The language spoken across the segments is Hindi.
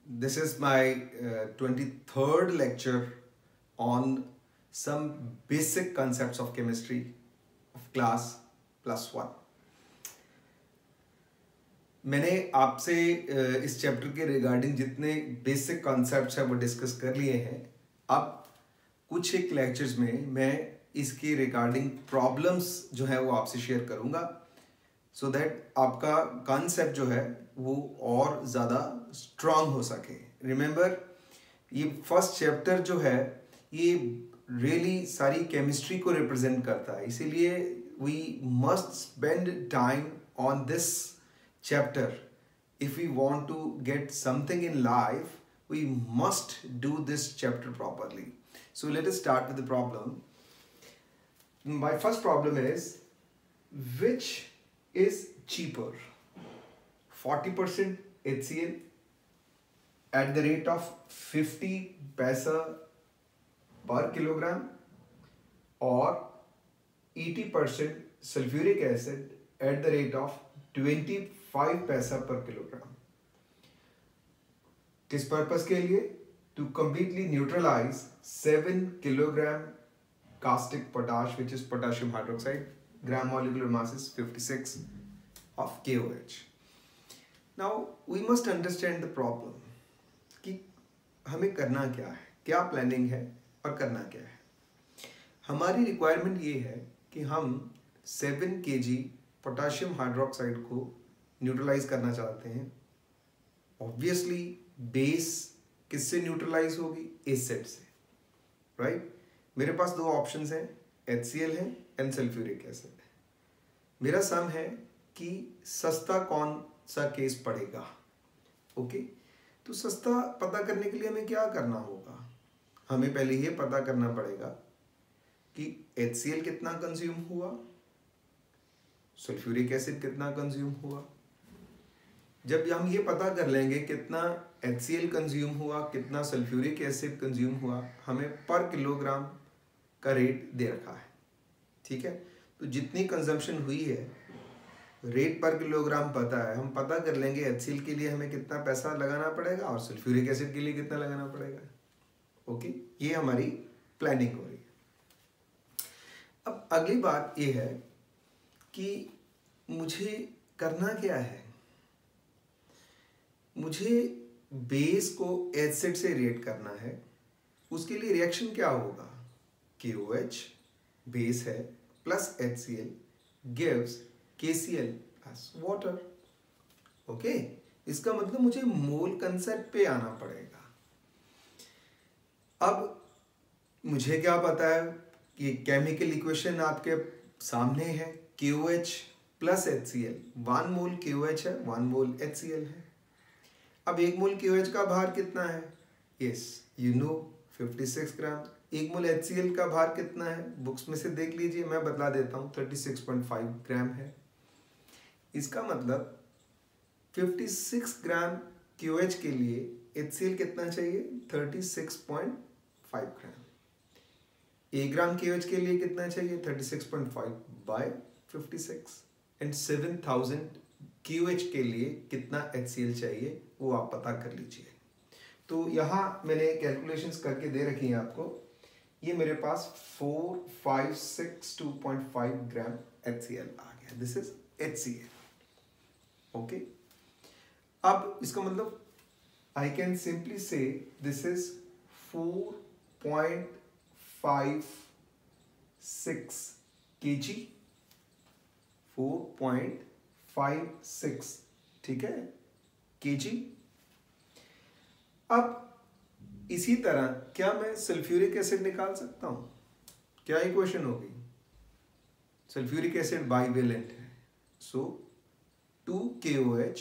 This is my 23rd lecture on some basic concepts of chemistry of class +1. मैंने आपसे इस चैप्टर के रिगार्डिंग जितने बेसिक कॉन्सेप्ट्स हैं वो डिस्कस कर लिए हैं. अब कुछ एक लेक्चर्स में मैं इसके रिगार्डिंग प्रॉब्लम्स जो है वो आपसे शेयर करूंगा सो दैट आपका कॉन्सेप्ट जो है वो और ज़्यादा स्ट्रांग हो सके. रिमेंबर, ये फर्स्ट चैप्टर जो है ये रियली सारी केमिस्ट्री को रिप्रेजेंट करता है, इसीलिए we must spend time on this chapter. If we want to get something in life, we must do this chapter properly. So let us start with the problem. My first problem is, which is cheaper, 40% HCl at the rate of 50 paisa per kilogram or 80% sulfuric acid at the rate of 25 पैसा पर किलोग्राम. किस पर्पस के लिए? To completely neutralize 7 kilogram caustic potash, which is potassium hydroxide. Gram molecular mass is 56 of KOH. Now we must understand the problem कि हमें करना क्या है, क्या प्लानिंग है और करना क्या है. हमारी रिक्वायरमेंट ये है कि हम 7 kg पोटाशियम हाइड्रोक्साइड को न्यूट्रलाइज करना चाहते हैं. ऑब्वियसली बेस किससे न्यूट्रलाइज होगी? एसिड से, राइट. मेरे पास दो ऑप्शंस हैं, HCl है एंड सल्फ्यूरिक एसिड. मेरा सम है कि सस्ता कौन सा केस पड़ेगा. ओके, तो सस्ता पता करने के लिए हमें क्या करना होगा? हमें पहले ये पता करना पड़ेगा कि HCl कितना कंज्यूम हुआ, सल्फ्यूरिक एसिड कितना कंज्यूम हुआ. जब हम ये पता कर लेंगे कितना HCl कंज्यूम हुआ, कितना सल्फ्यूरिक एसिड कंज्यूम हुआ, हमें पर किलोग्राम का रेट दे रखा है. ठीक है, तो जितनी कंजम्पशन हुई है रेट पर किलोग्राम पता है, हम पता कर लेंगे HCl के लिए हमें कितना पैसा लगाना पड़ेगा और सल्फ्यूरिक एसिड के लिए कितना लगाना पड़ेगा. ओके, ये हमारी प्लानिंग हो रही है. अब अगली बात ये है कि मुझे करना क्या है. मुझे बेस को एसिड से रिएक्ट करना है. उसके लिए रिएक्शन क्या होगा? KOH बेस है plus HCl gives KCl plus water. Okay, इसका मतलब मुझे मोल कंसेप्ट पे आना पड़ेगा. अब मुझे क्या पता है कि केमिकल इक्वेशन आपके सामने है. KOH प्लस HCl, 1 मोल KOH है, 1 मोल HCl है. अब 1 मोल KOH का भार कितना है? Yes you know, 56 gram. 1 mole HCl का भार कितना है? बुक्स में से देख लीजिए, मैं बता देता हूँ, 36.5 ग्राम है. इसका मतलब 56 ग्राम KOH के लिए HCl कितना चाहिए? 36.5 ग्राम. 1 ग्राम KOH के लिए कितना चाहिए? 36.5 बाय 56. एंड 7000 KOH के लिए कितना HCl चाहिए वो आप पता कर लीजिए. तो यहाँ मैंने कैलकुलेशंस करके दे रखी हैं आपको. ये मेरे पास 4562.5 ग्राम HCl आ गया. This is HCl. ओके, अब इसका मतलब आई कैन सिंपली से दिस इज 4.56 kg. 4.56, ठीक है, kg. अब इसी तरह क्या मैं सल्फ्यूरिक एसिड निकाल सकता हूं? क्या इक्वेशन होगी? सल्फ्यूरिक एसिड बाइवेलेंट है, so 2 KOH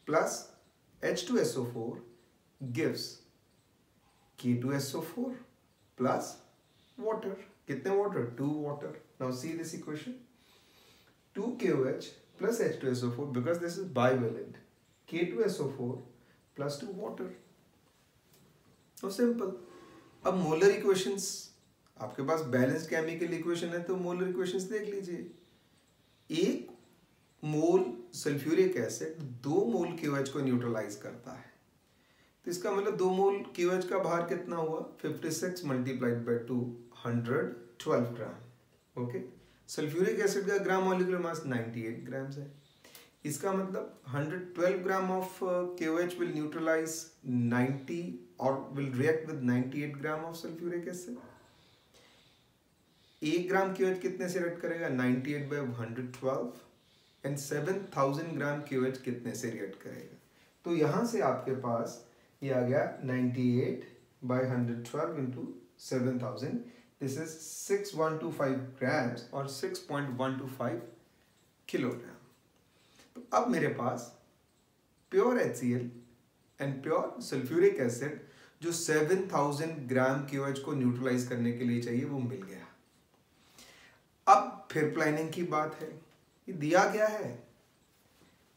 plus H2SO4 gives K2SO4 plus water. कितने water? 2 water. Now see this equation, 2 KOH plus H2SO4 because this is bivalent, K2SO4 plus 2 water. So simple. अब मोलर इक्वेशंस, आपके पास बैलेंस्ड केमिकल इक्वेशन है तो मोलर इक्वेशंस देख लीजिए. 1 मोल सल्फ्यूरिक एसिड 2 मोल KOH को न्यूट्रलाइज करता है. तो इसका मतलब 2 मोल KOH का भार कितना हुआ, 56 multiplied by 2, 112 gram. Okay, sulphuric acid का ग्राम मॉलिक्यूलर मास 98 ग्राम्स है। इसका मतलब 112 gram of KOH will neutralize 90 और will react with 98 gram of sulphuric acid. 1 gram KOH कितने से रिएक्ट करेगा, 98 बाई 112, एंड 7000 ग्राम KOH कितने से रिएक्ट करेगा। तो यहाँ से आपके पास ये आ गया 98 by 112 into 7000, this is 6125 grams और 6.125 किलोग्राम। तो अब मेरे पास pure HCl and pure sulphuric acid जो 7000 ग्राम KOH को न्यूट्रलाइज करने के लिए चाहिए वो मिल गया। अब फिर प्लानिंग की बात है, ये दिया गया है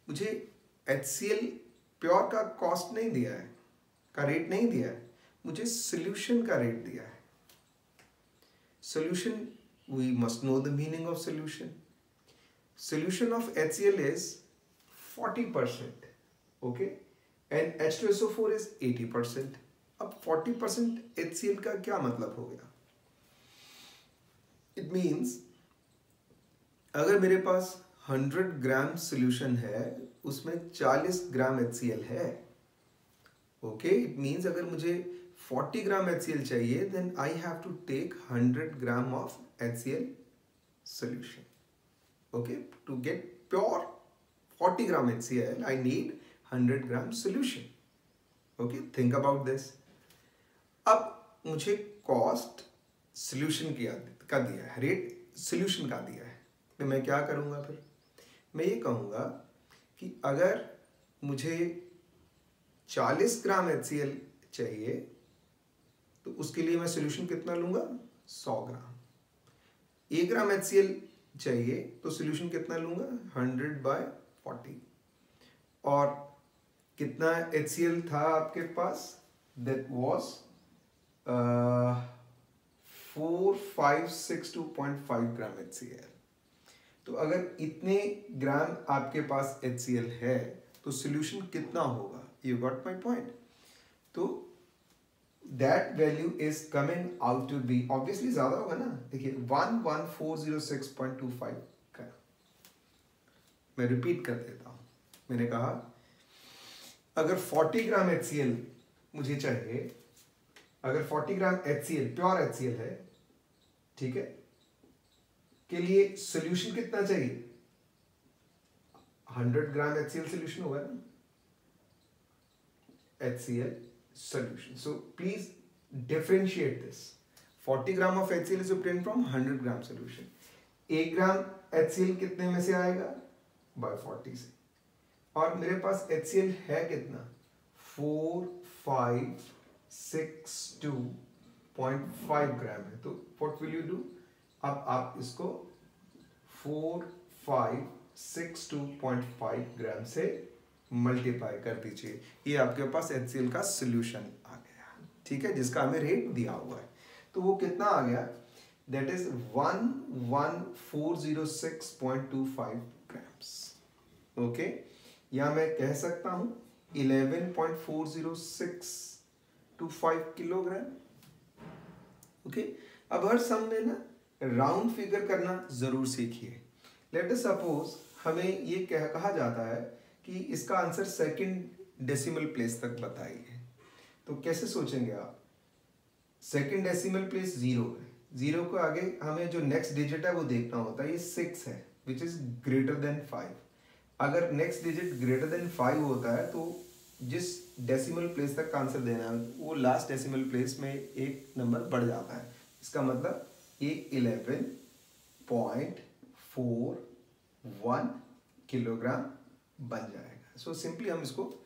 मुझे, HCl प्योर का कॉस्ट नहीं दिया है, का रेट नहीं दिया है, मुझे सोल्यूशन का रेट दिया है। Solution, we must know the meaning of solution. Solution of HCl is 40%, okay, and H2SO4 is 80%। अब 40% HCl का क्या मतलब हो गया, इट मीन्स अगर मेरे पास 100 ग्राम सोल्यूशन है उसमें 40 ग्राम HCl है, ओके, इट मीन्स अगर मुझे 40 ग्राम HCl चाहिए then I have to take 100 gram of HCl solution, okay, to get pure 40 gram HCl I need 100 gram solution, okay, think about this। अब मुझे कॉस्ट सोल्यूशन का दिया है, रेट सोल्यूशन का दिया है, तो मैं क्या करूँगा, फिर मैं ये कहूँगा कि अगर मुझे 40 ग्राम HCl चाहिए तो उसके लिए मैं सोल्यूशन कितना लूँगा, 100 ग्राम। 1 ग्राम HCl चाहिए तो सोल्यूशन कितना लूँगा, 100 बाय 40। और कितना HCl था आपके पास, दैट वॉज 4562.5 ग्राम HCl। तो अगर इतने ग्राम आपके पास HCl है तो सोल्यूशन कितना होगा, यू गॉट माई पॉइंट। तो that value is coming out to be, obviously ज्यादा होगा ना, देखिए 11406.25 का। मैं रिपीट कर देता हूं, मैंने कहा अगर 40 ग्राम HCl मुझे चाहिए, अगर 40 ग्राम HCl प्योर HCl है, ठीक है, के लिए सोल्यूशन कितना चाहिए, 100 ग्राम HCl सोल्यूशन होगा ना, HCl solution. So please differentiate this. 40 gram of HCl is obtained from 100 gram solution. 1 gram HCl कितने में से आएगा, by 40 से, और मेरे पास HCl है कितना, 4562.5 ग्राम है। तो what will you do, अब आप इसको 4562.5 ग्राम से मल्टीप्लाई कर दीजिए, ये आपके पास HCl का सोल्यूशन आ गया, ठीक है, जिसका हमें रेट दिया हुआ है। तो वो कितना आ गया, दैट इज 11406.25 ग्राम्स, ओके, या मैं कह सकता हूं 11.4065 किलोग्राम, ओके। अब हर सम में ना राउंड फिगर करना जरूर सीखिए। लेट अस सपोज हमें ये कहा जाता है कि इसका आंसर सेकंड डेसिमल प्लेस तक बताइए, तो कैसे सोचेंगे आप, सेकंड डेसिमल प्लेस 0 है, 0 को आगे हमें जो नेक्स्ट डिजिट है वो देखना होता है, ये 6 है विच इज ग्रेटर देन 5। अगर नेक्स्ट डिजिट ग्रेटर देन 5 होता है तो जिस डेसिमल प्लेस तक का आंसर देना है वो लास्ट डेसिमल प्लेस में एक नंबर बढ़ जाता है, इसका मतलब ये 11.41 किलोग्राम बन जाएगा। सो सिंपली हम इसको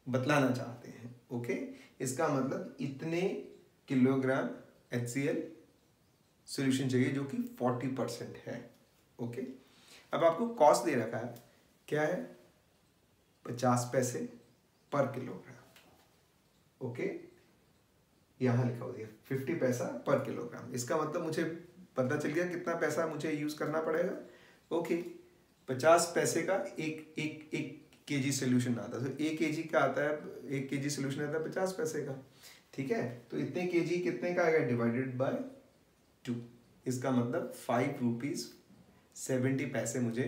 बतलाना चाहते हैं, ओके, इसका मतलब इतने किलोग्राम HCl सॉल्यूशन चाहिए जो कि 40% है, ओके। अब आपको कॉस्ट दे रखा है, क्या है, 50 पैसे पर किलोग्राम, ओके, यहाँ लिखा हो दिया 50 पैसा पर किलोग्राम। इसका मतलब मुझे पता चल गया कितना पैसा मुझे यूज करना पड़ेगा, ओके। 50 पैसे का एक kg सोल्यूशन आता है। तो 1 kg का आता है, 1 kg सोल्यूशन आता है 50 पैसे का, ठीक है। तो इतने kg कितने का आएगा, डिवाइडेड बाय 2, इसका मतलब 5 रुपीज़ 70 पैसे मुझे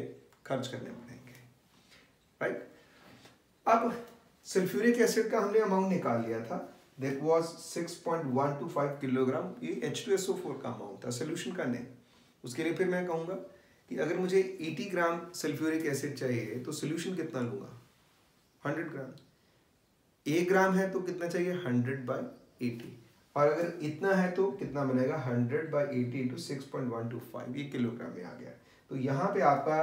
खर्च करने पड़ेंगे, राइट। अब सल्फ्यूरिक एसिड का हमने अमाउंट निकाल लिया था, दैट वाज 6.125 किलोग्राम, ये H2SO4 का अमाउंट था सोल्यूशन का नहीं। उसके लिए फिर मैं कहूँगा कि अगर मुझे 80 ग्राम सल्फ्यूरिक एसिड चाहिए तो सोल्यूशन कितना लूँगा, 100 ग्राम। 1 ग्राम है तो कितना चाहिए, 100/80, और अगर इतना है तो कितना बनेगा, 100/80 इंटू 6.125, ये किलोग्राम में आ गया। तो यहाँ पे आपका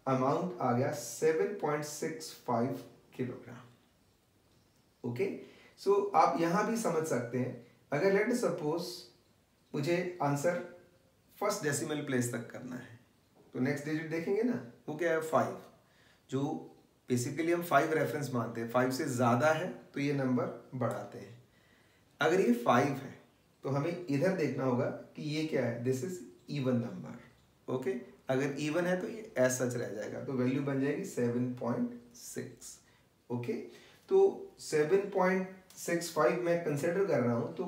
अमाउंट आ गया 7.65 किलोग्राम। ओके, सो आप यहाँ भी समझ सकते हैं, अगर लेट सपोज मुझे आंसर फर्स्ट डेसिमल प्लेस तक करना है तो नेक्स्ट डिजिट देखेंगे ना, वो क्या है 5, जो बेसिकली हम 5 रेफरेंस मानते हैं। 5 से ज़्यादा है तो ये नंबर बढ़ाते हैं। अगर ये 5 है तो हमें इधर देखना होगा कि ये क्या है, this is even number, okay. अगर इवन है तो ये एज सच रह जाएगा, तो वैल्यू बन जाएगी 7.6, ओके। तो 7.65 मैं कंसिडर कर रहा हूँ, तो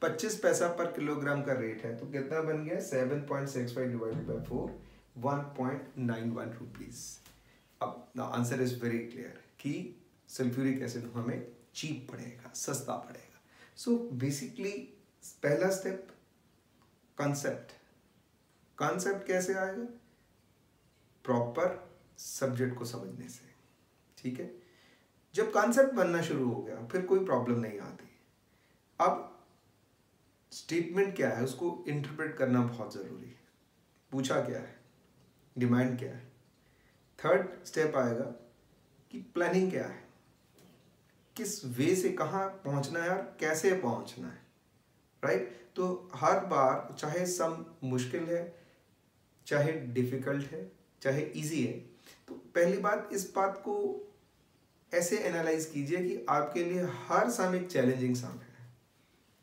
25 पैसा पर किलोग्राम का रेट है, तो कितना बन गया 7.65 डिवाइडेड बाय 4, 1.91 रुपीज़। अब the answer is very clear कि सल्फ्यूरिक एसिड हमें चीप पड़ेगा, सस्ता पड़ेगा। सो बेसिकली पहला स्टेप कॉन्सेप्ट। कॉन्सेप्ट कैसे आएगा, प्रॉपर सब्जेक्ट को समझने से, ठीक है। जब कॉन्सेप्ट बनना शुरू हो गया फिर कोई प्रॉब्लम नहीं आती। अब स्टेटमेंट क्या है उसको इंटरप्रेट करना बहुत ज़रूरी है, पूछा क्या है, डिमांड क्या है। थर्ड स्टेप आएगा कि प्लानिंग क्या है, किस वे से कहाँ पहुँचना है और कैसे पहुँचना है, राइट। तो हर बार चाहे सम मुश्किल है, चाहे डिफ़िकल्ट है, चाहे इजी है, तो पहली बात इस बात को ऐसे एनालाइज कीजिए कि आपके लिए हर सम एक चैलेंजिंग सम है,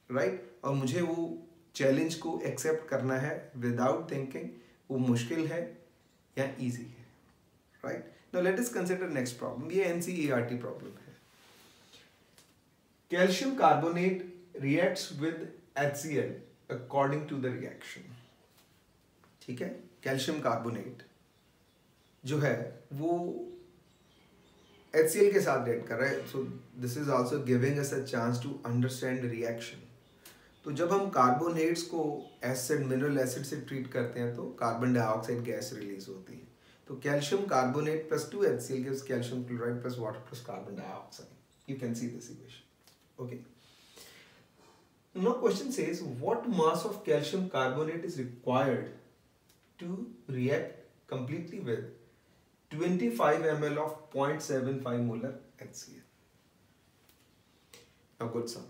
राइट। और मुझे वो चैलेंज को एक्सेप्ट करना है विदाउट थिंकिंग वो मुश्किल है या इजी है, right. Now let us consider next problem, ये एनसीईआरटी प्रॉब्लम है। Calcium carbonate reacts with HCl according to the reaction, ठीक है। कैल्शियम कार्बोनेट जो है वो HCl के साथ रिएक्ट कर रहा है, so this is also giving us a chance to understand reaction. तो जब हम कार्बोनेट्स को एसिड, मिनरल एसिड से ट्रीट करते हैं तो कार्बन डाइऑक्साइड गैस रिलीज होती है। तो calcium carbonate plus 2 HCl gives calcium chloride plus water plus carbon dioxide. You can see this equation. Okay. Now question says what mass of calcium carbonate is required to react completely with 25 ml of 0.75 molar HCl. Now good sum.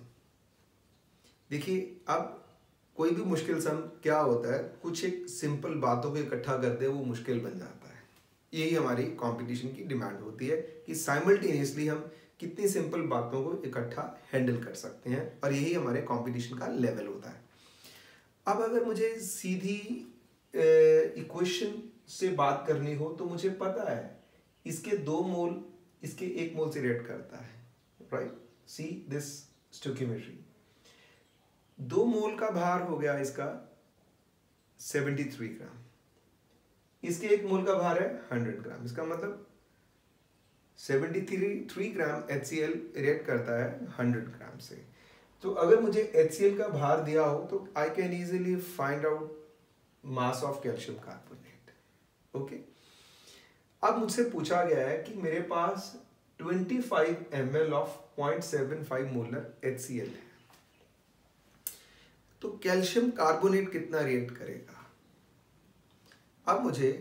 देखिए अब कोई भी मुश्किल सम क्या होता है, कुछ एक सिंपल बातों को इकट्ठा कर दे वो मुश्किल बन जाता है। यही हमारी कंपटीशन की डिमांड होती है कि साइमल्टेनियसली हम कितनी सिंपल बातों को इकट्ठा हैंडल कर सकते हैं, और यही हमारे कंपटीशन का लेवल होता है। अब अगर मुझे सीधी इक्वेशन से बात करनी हो तो मुझे पता है इसके 2 मोल इसके 1 मोल से रिएक्ट करता है, राइट। सी दिस स्टोइकियोमेट्री, 2 मोल का भार हो गया इसका 73 ग्राम, इसके 1 मोल का भार है 100 ग्राम। इसका मतलब 73 ग्राम HCl रिएक्ट करता है 100 ग्राम से। तो अगर मुझे HCl का भार दिया हो तो I can easily find out mass of calcium carbonate, okay. अब मुझसे पूछा गया है कि मेरे पास 25 ml ऑफ 0.75 मोलर HCl है, तो कैल्शियम कार्बोनेट कितना रिएक्ट करेगा। अब मुझे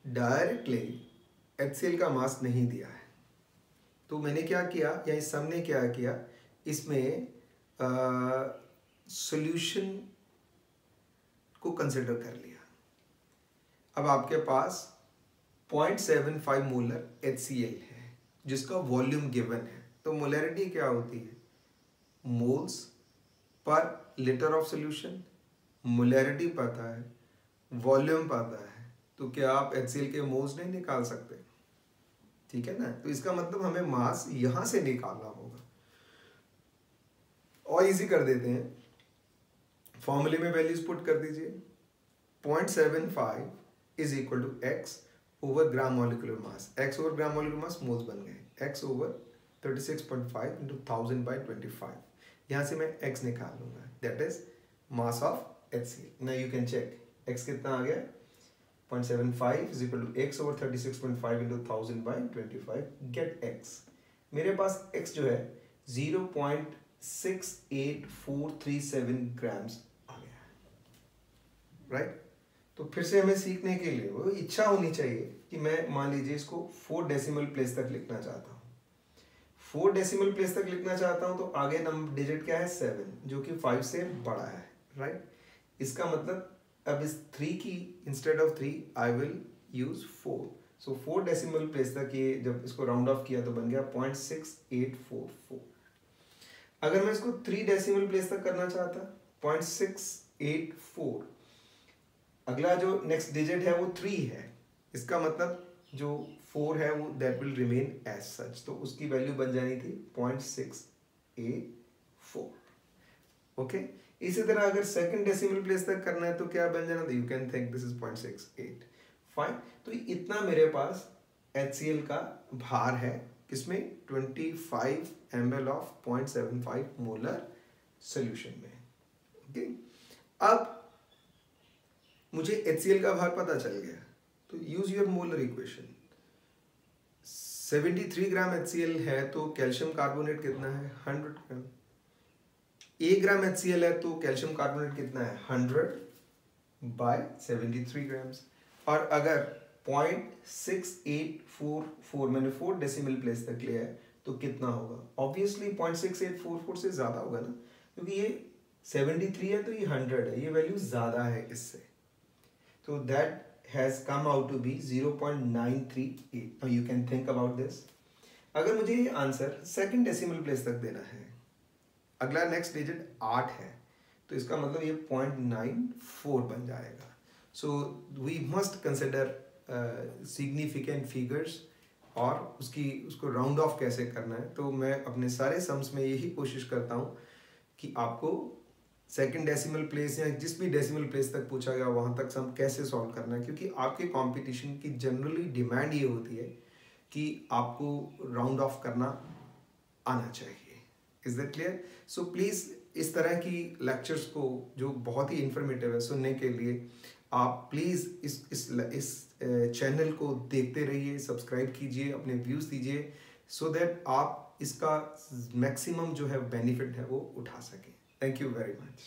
डायरेक्टली HCl का मास नहीं दिया है, तो मैंने क्या किया या इस सम ने क्या किया, इसमें सॉल्यूशन को कंसिडर कर लिया। अब आपके पास 0.75 मोलर HCl है जिसका वॉल्यूम गिवन है, तो मोलैरिटी क्या होती है, moles per litre of solution. Molarity पता है, वॉल्यूम पता है, तो क्या आप HCl के मोल्स नहीं निकाल सकते, ठीक है ना। तो इसका मतलब हमें मास यहां से निकालना होगा। और इजी कर देते हैं, फॉर्मूले में वैल्यूज पुट कर दीजिए। 0.75 is equal to x over gram molecular mass. X over gram molecular mass moles बन गए। X over 36.5 into 1000/25। यहाँ से मैं एक्स निकाल लूंगा, that is mass of HCl। Now you can check x कितना आ गया। 0.75 is equal to x over 36.5 into 1000/25। Get x. मेरे पास एक्स जो है 0.68437 ग्राम्स आ गया है, राइट। तो फिर से हमें सीखने के लिए वो इच्छा होनी चाहिए कि मैं मान लीजिए इसको 4 डेसिमल प्लेस तक लिखना चाहता हूँ। 4 डेसिमल प्लेस तक लिखना चाहता हूँ तो आगे नंबर डिजिट क्या है 7, जो कि 5 से बड़ा है, राइट। इसका मतलब अब इस 3 की instead of 3 I will use 4। So 4 decimal place तक ये जब इसको राउंड ऑफ किया तो बन गया 0.6844। अगर मैं इसको 3 डेसिमल प्लेस तक करना चाहता 0.684, अगला जो नेक्स्ट डिजिट है वो 3 है। इसका मतलब जो 4 है वो that will remain as such, तो उसकी वैल्यू बन जानी थी 0.684। ओके। इसी तरह अगर सेकंड डेसिमल प्लेस तक करना है तो क्या बन जाना था, you can think this is 0.68। Fine. तो इतना मेरे पास HCl का भार है, किसमें 25 ml ऑफ 0.75 मोलर सोल्यूशन में। ओके। अब मुझे HCl का भार पता चल गया, तो use your molar equation. 73 gram HCl है तो कैल्शियम कार्बोनेट कितना है 100 ग्राम। 1 ग्राम HCl है तो कैल्शियम कार्बोनेट कितना है 100/73 ग्राम्स। और अगर 0.6844 मैंने 4 डेसिमल प्लेस तक लिया है तो कितना होगा, ऑब्वियसली 0.6844 से ज्यादा होगा ना, क्योंकि ये 73 है तो ये 100 है, ये वैल्यू ज्यादा है इससे। So that has come out to be 0.938. Now you can think about this. अगर मुझे ये आंसर सेकंड डेसिमल प्लेस तक देना है, अगला नेक्स्ट डिजिट 8 है, तो इसका मतलब ये 0.94 बन जाएगा। So we must consider significant figures और उसको राउंड ऑफ कैसे करना है। तो मैं अपने सारे सम्स में यही कोशिश करता हूँ कि आपको सेकंड डेसिमल प्लेस या जिस भी डेसिमल प्लेस तक पूछा गया वहाँ तक सम कैसे सॉल्व करना है, क्योंकि आपके कंपटीशन की जनरली डिमांड ये होती है कि आपको राउंड ऑफ करना आना चाहिए। Is that clear? So please इस तरह की लेक्चर्स को जो बहुत ही इंफॉर्मेटिव है सुनने के लिए आप प्लीज़ इस चैनल को देखते रहिए, सब्सक्राइब कीजिए, अपने व्यूज़ दीजिए, सो दैट आप इसका मैक्सिमम जो है बेनिफिट है वो उठा सकें। Thank you very much.